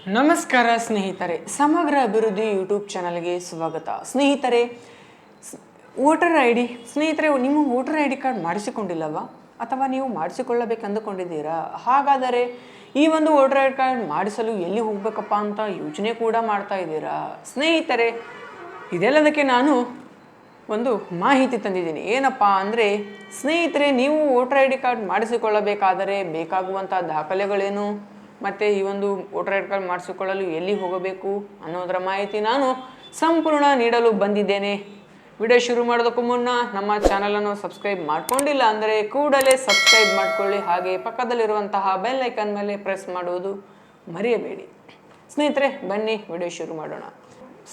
ನಮಸ್ಕಾರ ಸ್ನೇಹಿತರೆ, ಸಮಗ್ರ ಅಭಿವೃದ್ಧಿ ಯೂಟ್ಯೂಬ್ ಚಾನಲ್ಗೆ ಸ್ವಾಗತ. ಸ್ನೇಹಿತರೆ, ವೋಟರ್ ಐ ಡಿ ಸ್ನೇಹಿತರೆ, ನಿಮ್ಮ ವೋಟರ್ ಐ ಡಿ ಕಾರ್ಡ್ ಮಾಡಿಸಿಕೊಂಡಿಲ್ಲವಾ ಅಥವಾ ನೀವು ಮಾಡಿಸಿಕೊಳ್ಳಬೇಕೆಂದುಕೊಂಡಿದ್ದೀರಾ? ಹಾಗಾದರೆ ಈ ಒಂದು ವೋಟರ್ ಐ ಡಿ ಕಾರ್ಡ್ ಮಾಡಿಸಲು ಎಲ್ಲಿ ಹೋಗಬೇಕಪ್ಪ ಅಂತ ಯೋಚನೆ ಕೂಡ ಮಾಡ್ತಾ ಇದ್ದೀರಾ? ಸ್ನೇಹಿತರೆ, ಇದೆಲ್ಲದಕ್ಕೆ ನಾನು ಒಂದು ಮಾಹಿತಿ ತಂದಿದ್ದೀನಿ. ಏನಪ್ಪ ಅಂದರೆ ಸ್ನೇಹಿತರೆ, ನೀವು ವೋಟರ್ ಐ ಡಿ ಕಾರ್ಡ್ ಮಾಡಿಸಿಕೊಳ್ಳಬೇಕಾದರೆ ಬೇಕಾಗುವಂಥ ದಾಖಲೆಗಳೇನು ಮತ್ತು ಈ ಒಂದು ವೋಟರ್ ಐ ಡಿ ಕಾರ್ಡ್ ಮಾಡಿಸಿಕೊಳ್ಳಲು ಎಲ್ಲಿ ಹೋಗಬೇಕು ಅನ್ನೋದರ ಮಾಹಿತಿ ನಾನು ಸಂಪೂರ್ಣ ನೀಡಲು ಬಂದಿದ್ದೇನೆ. ವಿಡಿಯೋ ಶುರು ಮಾಡೋದಕ್ಕೂ ಮುನ್ನ ನಮ್ಮ ಚಾನಲನ್ನು ಸಬ್ಸ್ಕ್ರೈಬ್ ಮಾಡ್ಕೊಂಡಿಲ್ಲ ಅಂದರೆ ಕೂಡಲೇ ಸಬ್ಸ್ಕ್ರೈಬ್ ಮಾಡಿಕೊಳ್ಳಿ. ಹಾಗೆ ಪಕ್ಕದಲ್ಲಿರುವಂತಹ ಬೆಲ್ ಐಕಾನ್ ಮೇಲೆ ಪ್ರೆಸ್ ಮಾಡುವುದು ಮರೆಯಬೇಡಿ. ಸ್ನೇಹಿತರೆ, ಬನ್ನಿ ವಿಡಿಯೋ ಶುರು ಮಾಡೋಣ.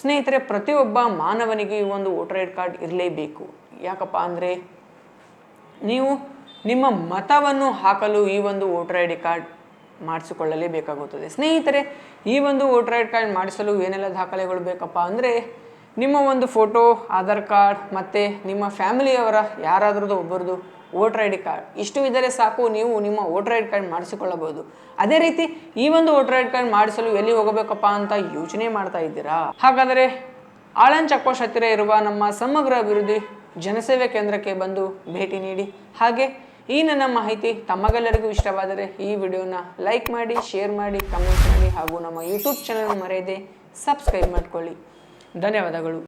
ಸ್ನೇಹಿತರೆ, ಪ್ರತಿಯೊಬ್ಬ ಮಾನವನಿಗೆ ಈ ಒಂದು ವೋಟರ್ ಐ ಡಿ ಕಾರ್ಡ್ ಇರಲೇಬೇಕು. ಯಾಕಪ್ಪ ಅಂದರೆ ನೀವು ನಿಮ್ಮ ಮತವನ್ನು ಹಾಕಲು ಈ ಒಂದು ವೋಟರ್ ಐ ಡಿ ಕಾರ್ಡ್ ಮಾಡಿಸಿಕೊಳ್ಳಲೇಬೇಕಾಗುತ್ತದೆ. ಸ್ನೇಹಿತರೆ, ಈ ಒಂದು ವೋಟರ್ ಐ ಡಿ ಕಾರ್ಡ್ ಮಾಡಿಸಲು ಏನೆಲ್ಲ ದಾಖಲೆಗಳು ಬೇಕಪ್ಪ ಅಂದರೆ ನಿಮ್ಮ ಒಂದು ಫೋಟೋ, ಆಧಾರ್ ಕಾರ್ಡ್ ಮತ್ತು ನಿಮ್ಮ ಫ್ಯಾಮಿಲಿಯವರ ಯಾರಾದ್ರದ್ದು ಒಬ್ಬರದು ವೋಟರ್ ಐ ಡಿ ಕಾರ್ಡ್ ಇಷ್ಟು ಇದ್ದರೆ ಸಾಕು, ನೀವು ನಿಮ್ಮ ವೋಟರ್ ಐ ಡಿ ಕಾರ್ಡ್ ಮಾಡಿಸಿಕೊಳ್ಳಬಹುದು. ಅದೇ ರೀತಿ ಈ ಒಂದು ವೋಟರ್ ಐ ಡಿ ಕಾರ್ಡ್ ಮಾಡಿಸಲು ಎಲ್ಲಿ ಹೋಗಬೇಕಪ್ಪ ಅಂತ ಯೋಚನೆ ಮಾಡ್ತಾ ಇದ್ದೀರಾ? ಹಾಗಾದರೆ ಆಳನ್ ಚೆಕ್ ಪೋಸ್ಟ್ ಹತ್ತಿರ ಇರುವ ನಮ್ಮ ಸಮಗ್ರ ಅಭಿವೃದ್ಧಿ ಜನಸೇವೆ ಕೇಂದ್ರಕ್ಕೆ ಬಂದು ಭೇಟಿ ನೀಡಿ. ಹಾಗೆ ಈ ನನ್ನ ಮಾಹಿತಿ ತಮಗೆಲ್ಲರಿಗೂ ಇಷ್ಟವಾದರೆ ಈ ವಿಡಿಯೋನ ಲೈಕ್ ಮಾಡಿ, ಶೇರ್ ಮಾಡಿ, ಕಮೆಂಟ್ ಮಾಡಿ ಹಾಗೂ ನಮ್ಮ ಯೂಟ್ಯೂಬ್ ಚಾನಲ್ ಮರೆಯದೆ ಸಬ್ಸ್ಕ್ರೈಬ್ ಮಾಡಿಕೊಳ್ಳಿ. ಧನ್ಯವಾದಗಳು.